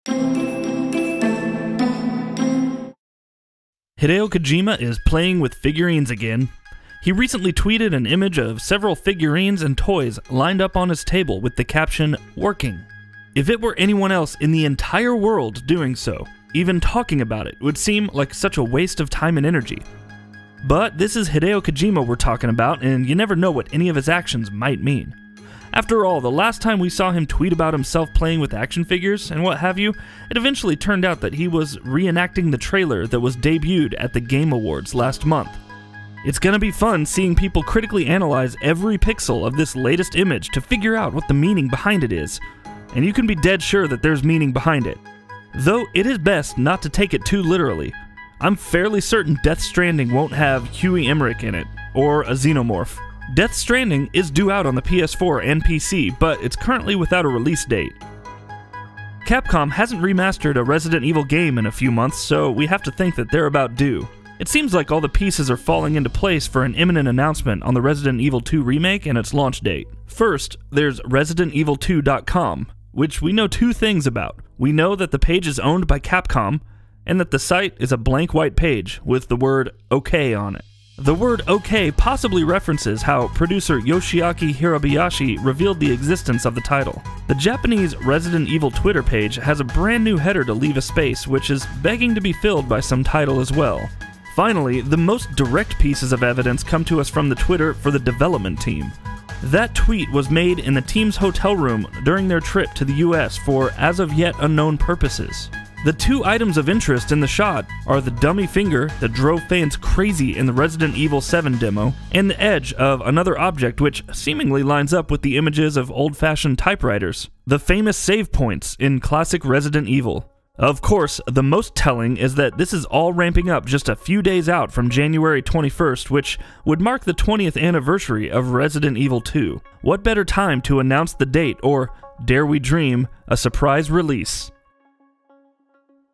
Hideo Kojima is playing with figurines again. He recently tweeted an image of several figurines and toys lined up on his table with the caption, "Working." If it were anyone else in the entire world doing so, even talking about it would seem like such a waste of time and energy. But this is Hideo Kojima we're talking about, and you never know what any of his actions might mean. After all, the last time we saw him tweet about himself playing with action figures and what have you, it eventually turned out that he was reenacting the trailer that was debuted at the Game Awards last month. It's gonna be fun seeing people critically analyze every pixel of this latest image to figure out what the meaning behind it is, and you can be dead sure that there's meaning behind it. Though it is best not to take it too literally. I'm fairly certain Death Stranding won't have Huey Emmerich in it, or a xenomorph. Death Stranding is due out on the PS4 and PC, but it's currently without a release date. Capcom hasn't remastered a Resident Evil game in a few months, so we have to think that they're about due. It seems like all the pieces are falling into place for an imminent announcement on the Resident Evil 2 remake and its launch date. First, there's ResidentEvil2.com, which we know two things about. We know that the page is owned by Capcom, and that the site is a blank white page with the word OK on it. The word OK possibly references how producer Yoshiaki Hirabayashi revealed the existence of the title. The Japanese Resident Evil Twitter page has a brand new header to leave a space, which is begging to be filled by some title as well. Finally, the most direct pieces of evidence come to us from the Twitter for the development team. That tweet was made in the team's hotel room during their trip to the US for as of yet unknown purposes. The two items of interest in the shot are the dummy finger that drove fans crazy in the Resident Evil 7 demo, and the edge of another object which seemingly lines up with the images of old-fashioned typewriters, the famous save points in classic Resident Evil. Of course, the most telling is that this is all ramping up just a few days out from January 21st, which would mark the 20th anniversary of Resident Evil 2. What better time to announce the date, or, dare we dream, a surprise release?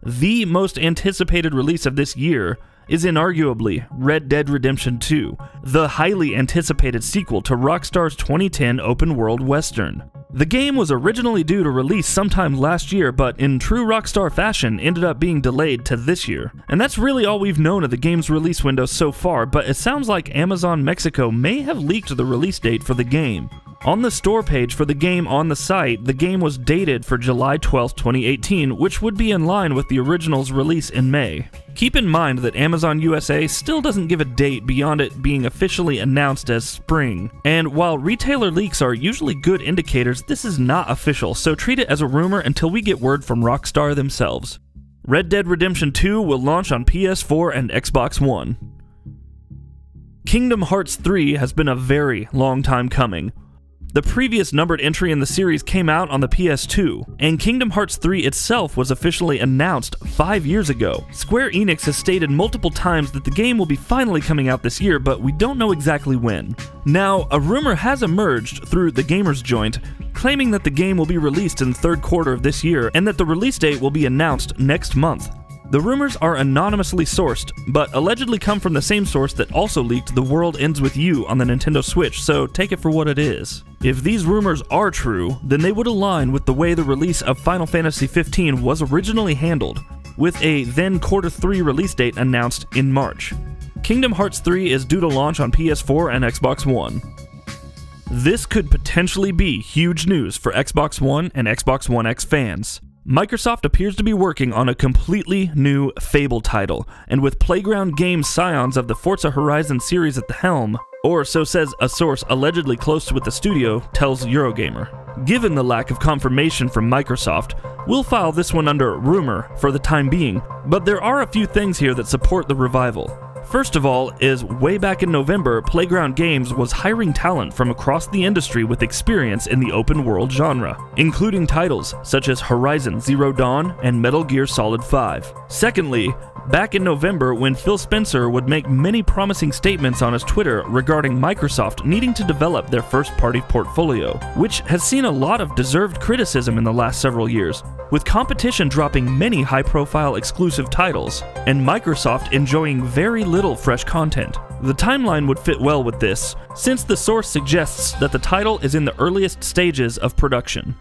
The most anticipated release of this year is inarguably Red Dead Redemption 2, the highly anticipated sequel to Rockstar's 2010 open-world western. The game was originally due to release sometime last year, but in true Rockstar fashion ended up being delayed to this year. And that's really all we've known of the game's release window so far, but it sounds like Amazon Mexico may have leaked the release date for the game. On the store page for the game on the site, the game was dated for July 12, 2018, which would be in line with the original's release in May. Keep in mind that Amazon USA still doesn't give a date beyond it being officially announced as spring. And while retailer leaks are usually good indicators, this is not official, so treat it as a rumor until we get word from Rockstar themselves. Red Dead Redemption 2 will launch on PS4 and Xbox One. Kingdom Hearts 3 has been a very long time coming. The previous numbered entry in the series came out on the PS2, and Kingdom Hearts 3 itself was officially announced 5 years ago. Square Enix has stated multiple times that the game will be finally coming out this year, but we don't know exactly when. Now, a rumor has emerged through the Gamers Joint, claiming that the game will be released in the third quarter of this year, and that the release date will be announced next month. The rumors are anonymously sourced, but allegedly come from the same source that also leaked The World Ends With You on the Nintendo Switch, so take it for what it is. If these rumors are true, then they would align with the way the release of Final Fantasy XV was originally handled, with a then Q3 release date announced in March. Kingdom Hearts 3 is due to launch on PS4 and Xbox One. This could potentially be huge news for Xbox One and Xbox One X fans. Microsoft appears to be working on a completely new Fable title, and with Playground Games scions of the Forza Horizon series at the helm, or so says a source allegedly close with the studio, tells Eurogamer. Given the lack of confirmation from Microsoft, we'll file this one under Rumour for the time being, but there are a few things here that support the revival. First of all is, way back in November, Playground Games was hiring talent from across the industry with experience in the open world genre, including titles such as Horizon Zero Dawn and Metal Gear Solid 5. Secondly, back in November when Phil Spencer would make many promising statements on his Twitter regarding Microsoft needing to develop their first-party portfolio, which has seen a lot of deserved criticism in the last several years, with competition dropping many high-profile exclusive titles, and Microsoft enjoying very little fresh content. The timeline would fit well with this, since the source suggests that the title is in the earliest stages of production.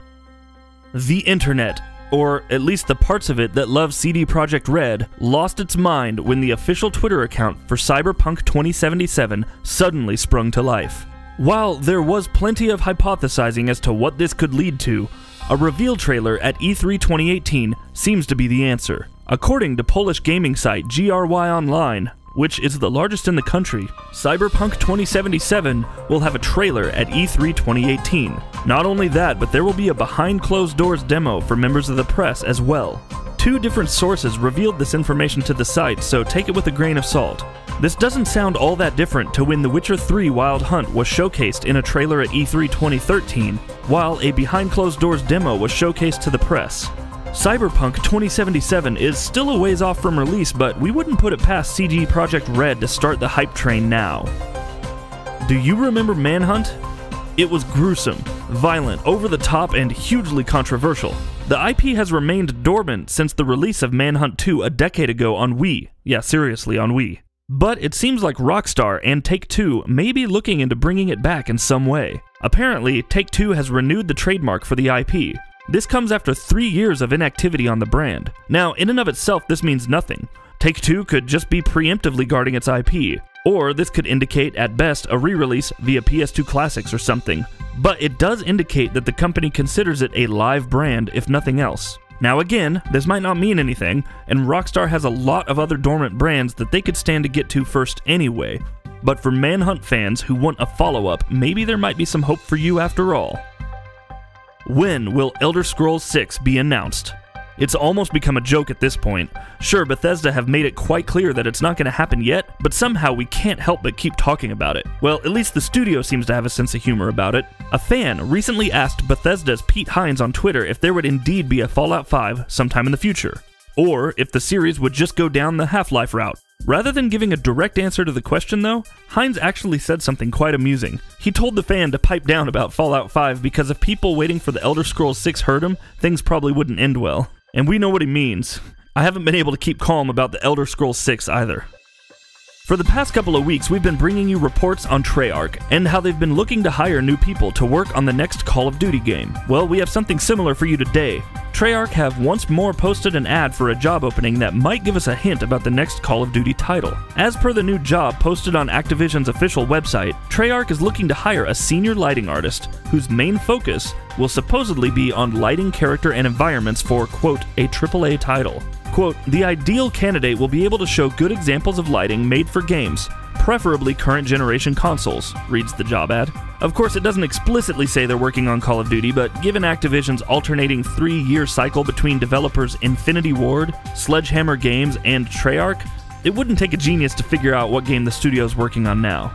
The internet or at least the parts of it that love CD Projekt Red, lost its mind when the official Twitter account for Cyberpunk 2077 suddenly sprung to life. While there was plenty of hypothesizing as to what this could lead to, a reveal trailer at E3 2018 seems to be the answer. According to Polish gaming site GRY Online, which is the largest in the country, Cyberpunk 2077 will have a trailer at E3 2018. Not only that, but there will be a behind-closed-doors demo for members of the press as well. Two different sources revealed this information to the site, so take it with a grain of salt. This doesn't sound all that different to when The Witcher 3 Wild Hunt was showcased in a trailer at E3 2013, while a behind-closed-doors demo was showcased to the press. Cyberpunk 2077 is still a ways off from release, but we wouldn't put it past CD Projekt Red to start the hype train now. Do you remember Manhunt? It was gruesome, violent, over-the-top, and hugely controversial. The IP has remained dormant since the release of Manhunt 2 a decade ago on Wii. Yeah, seriously, on Wii. But it seems like Rockstar and Take-Two may be looking into bringing it back in some way. Apparently, Take-Two has renewed the trademark for the IP. This comes after 3 years of inactivity on the brand. Now, in and of itself, this means nothing. Take-Two could just be preemptively guarding its IP, or this could indicate, at best, a re-release via PS2 Classics or something. But it does indicate that the company considers it a live brand, if nothing else. Now again, this might not mean anything, and Rockstar has a lot of other dormant brands that they could stand to get to first anyway. But for Manhunt fans who want a follow-up, maybe there might be some hope for you after all. When will Elder Scrolls 6 be announced? It's almost become a joke at this point. Sure, Bethesda have made it quite clear that it's not going to happen yet, but somehow we can't help but keep talking about it. Well, at least the studio seems to have a sense of humor about it. A fan recently asked Bethesda's Pete Hines on Twitter if there would indeed be a Fallout 5 sometime in the future, or if the series would just go down the Half-Life route. Rather than giving a direct answer to the question though, Hines actually said something quite amusing. He told the fan to pipe down about Fallout 5 because if people waiting for the Elder Scrolls 6 heard him, things probably wouldn't end well. And we know what he means. I haven't been able to keep calm about the Elder Scrolls 6 either. For the past couple of weeks, we've been bringing you reports on Treyarch, and how they've been looking to hire new people to work on the next Call of Duty game. Well, we have something similar for you today. Treyarch have once more posted an ad for a job opening that might give us a hint about the next Call of Duty title. As per the new job posted on Activision's official website, Treyarch is looking to hire a senior lighting artist, whose main focus will supposedly be on lighting character and environments for, quote, a AAA title. Quote, the ideal candidate will be able to show good examples of lighting made for games, preferably current generation consoles, reads the job ad. Of course, it doesn't explicitly say they're working on Call of Duty, but given Activision's alternating 3-year cycle between developers Infinity Ward, Sledgehammer Games, and Treyarch, it wouldn't take a genius to figure out what game the studio's working on now.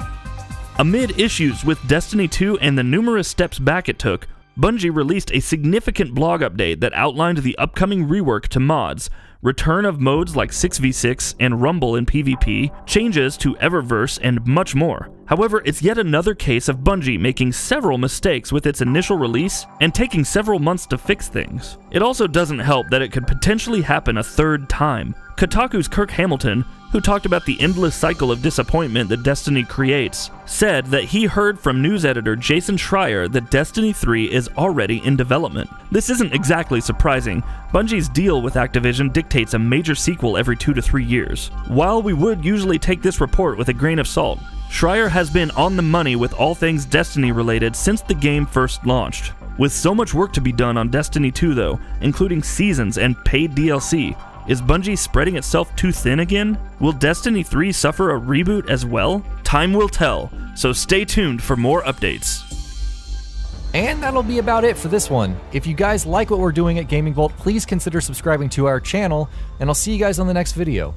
Amid issues with Destiny 2 and the numerous steps back it took, Bungie released a significant blog update that outlined the upcoming rework to mods, return of modes like 6v6 and Rumble in PvP, changes to Eververse, and much more. However, it's yet another case of Bungie making several mistakes with its initial release and taking several months to fix things. It also doesn't help that it could potentially happen a third time. Kotaku's Kirk Hamilton, who talked about the endless cycle of disappointment that Destiny creates, said that he heard from news editor Jason Schreier that Destiny 3 is already in development. This isn't exactly surprising. Bungie's deal with Activision dictates a major sequel every 2 to 3 years. While we would usually take this report with a grain of salt, Schreier has been on the money with all things Destiny related since the game first launched. With so much work to be done on Destiny 2 though, including seasons and paid DLC, is Bungie spreading itself too thin again? Will Destiny 3 suffer a reboot as well? Time will tell, so stay tuned for more updates. And that'll be about it for this one. If you guys like what we're doing at GamingBolt, please consider subscribing to our channel, and I'll see you guys on the next video.